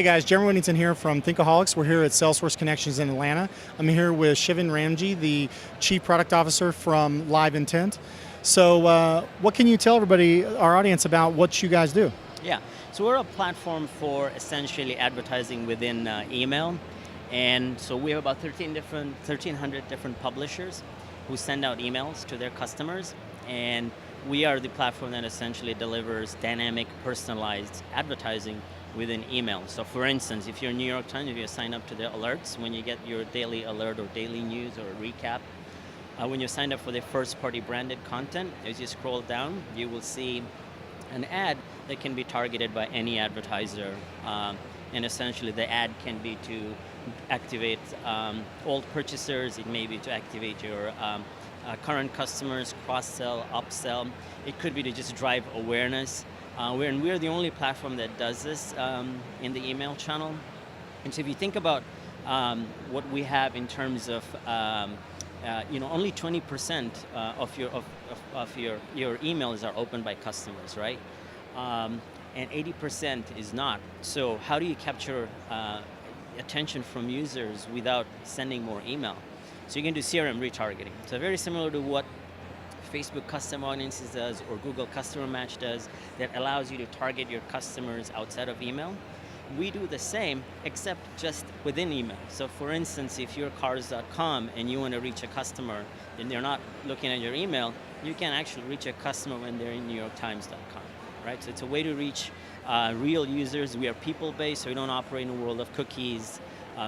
Hey guys, Jeremy Whittington here from Thinkaholics. We're here at Salesforce Connections in Atlanta. I'm here with Shivan Ramji, the Chief Product Officer from LiveIntent. So what can you tell everybody, our audience, about what you guys do? Yeah, so we're a platform for essentially advertising within email. And so we have about 1,300 different publishers who send out emails to their customers. And we are the platform that essentially delivers dynamic, personalized advertising within email. So for instance, if you're New York Times, if you sign up to the alerts, when you get your daily alert or daily news or a recap, when you sign up for the first party branded content, as you scroll down, you will see an ad that can be targeted by any advertiser. And essentially the ad can be to activate old purchasers, it may be to activate your current customers, cross-sell, upsell. It could be to just drive awareness. We're the only platform that does this in the email channel. And so if you think about what we have in terms of, only 20% of your emails are opened by customers, right? And 80% is not. So how do you capture attention from users without sending more email? So you can do CRM retargeting. So very similar to what Facebook Custom Audiences does or Google Customer Match does, that allows you to target your customers outside of email. We do the same, except just within email. So for instance, if you're cars.com and you want to reach a customer and they're not looking at your email, you can actually reach a customer when they're in NewYorkTimes.com, right? So it's a way to reach real users. We are people-based, so we don't operate in a world of cookies.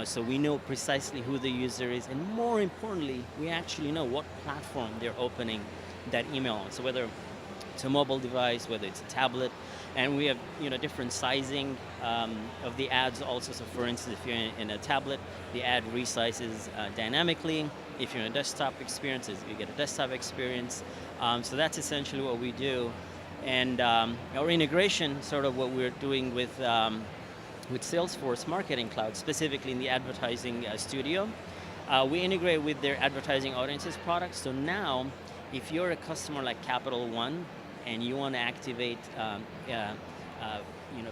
So we know precisely who the user is, and more importantly, we actually know what platform they're opening that email on. So whether it's a mobile device, whether it's a tablet, and we have different sizing of the ads also. So for instance, if you're in a tablet, the ad resizes dynamically. If you're in a desktop experience, you get a desktop experience. So that's essentially what we do. And our integration, sort of what we're doing with Salesforce Marketing Cloud, specifically in the advertising studio. We integrate with their advertising audiences products. So now, if you're a customer like Capital One and you want to activate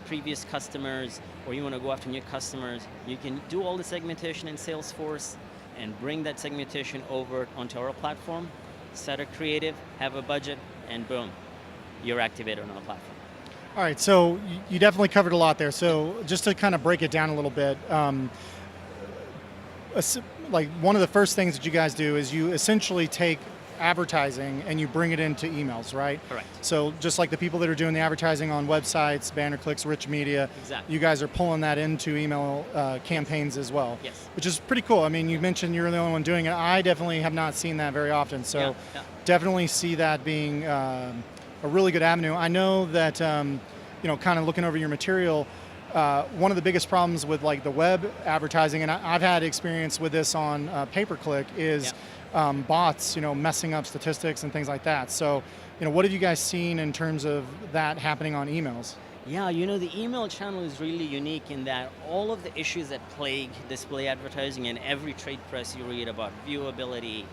previous customers, or you want to go after new customers, you can do all the segmentation in Salesforce and bring that segmentation over onto our platform, set a creative, have a budget, and boom, you're activated on our platform. All right, so you definitely covered a lot there. So just to kind of break it down a little bit, like one of the first things that you guys do is you essentially take advertising and you bring it into emails, right? Correct. So just like the people that are doing the advertising on websites, banner clicks, rich media, exactly. You guys are pulling that into email campaigns as well. Yes. Which is pretty cool. I mean, you mentioned you're the only one doing it. I definitely have not seen that very often. So definitely see that being a really good avenue. I know that, kind of looking over your material, one of the biggest problems with like the web advertising, and I've had experience with this on pay-per-click, is bots, messing up statistics and things like that. So, what have you guys seen in terms of that happening on emails? Yeah, the email channel is really unique in that all of the issues that plague display advertising and every trade press you read about viewability,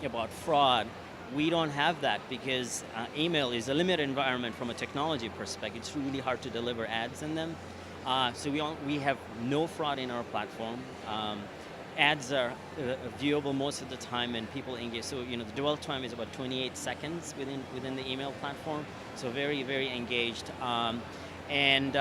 about fraud, we don't have that because email is a limited environment from a technology perspective. It's really hard to deliver ads in them. So we have no fraud in our platform. Ads are viewable most of the time and people engage. So the dwell time is about 28 seconds within the email platform. So very, very engaged. And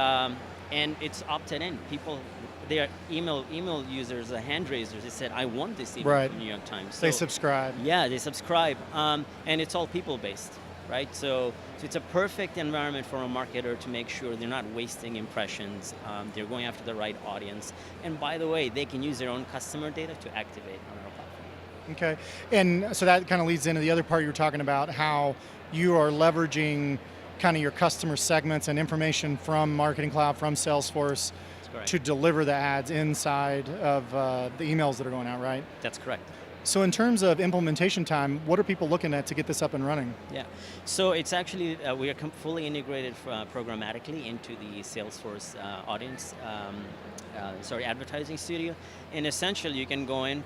it's opted in. People, they are email users, hand raisers. They said, I want this email from New York Times. So, they subscribe. Yeah, they subscribe. And it's all people-based, right? So it's a perfect environment for a marketer to make sure they're not wasting impressions. They're going after the right audience. And by the way, they can use their own customer data to activate on our platform. Okay, and so that kind of leads into the other part you were talking about, how you are leveraging kind of your customer segments and information from Marketing Cloud, from Salesforce, to deliver the ads inside of the emails that are going out, right? That's correct. So in terms of implementation time, what are people looking at to get this up and running? Yeah, so it's actually, we are fully integrated programmatically into the Salesforce advertising studio. And essentially you can go in,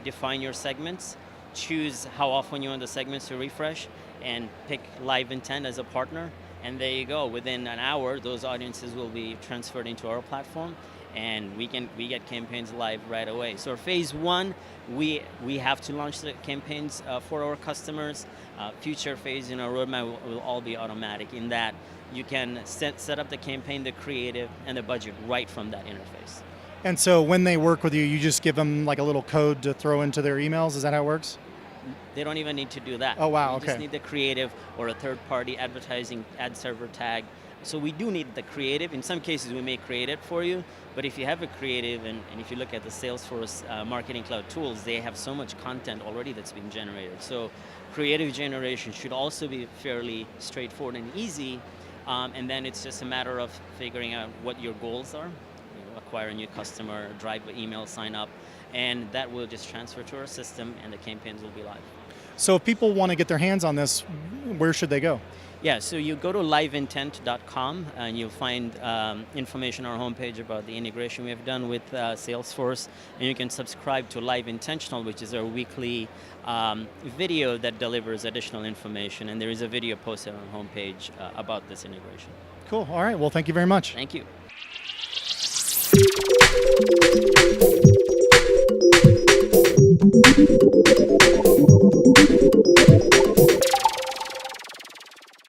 define your segments, choose how often you want the segments to refresh, and pick LiveIntent as a partner, And there you go. Within an hour, those audiences will be transferred into our platform, and we get campaigns live right away. So phase one, we have to launch the campaigns for our customers. Future phase in our roadmap will all be automatic in that you can set up the campaign, the creative, and the budget right from that interface. And so when they work with you, you just give them like a little code to throw into their emails? Is that how it works? They don't even need to do that. Oh, wow, You okay. just need the creative or a third-party advertising ad server tag. So we do need the creative. In some cases, we may create it for you, but if you have a creative, and if you look at the Salesforce Marketing Cloud tools, they have so much content already that's being generated. So creative generation should also be fairly straightforward and easy, and then it's just a matter of figuring out what your goals are. Acquire a new customer, drive an email sign up, and that will just transfer to our system, and the campaigns will be live. So if people want to get their hands on this, where should they go? Yeah, so you go to LiveIntent.com and you'll find information on our homepage about the integration we have done with Salesforce, and you can subscribe to Live Intentional, which is our weekly video that delivers additional information, and there is a video posted on our homepage about this integration. Cool. All right. Well, thank you very much. Thank you.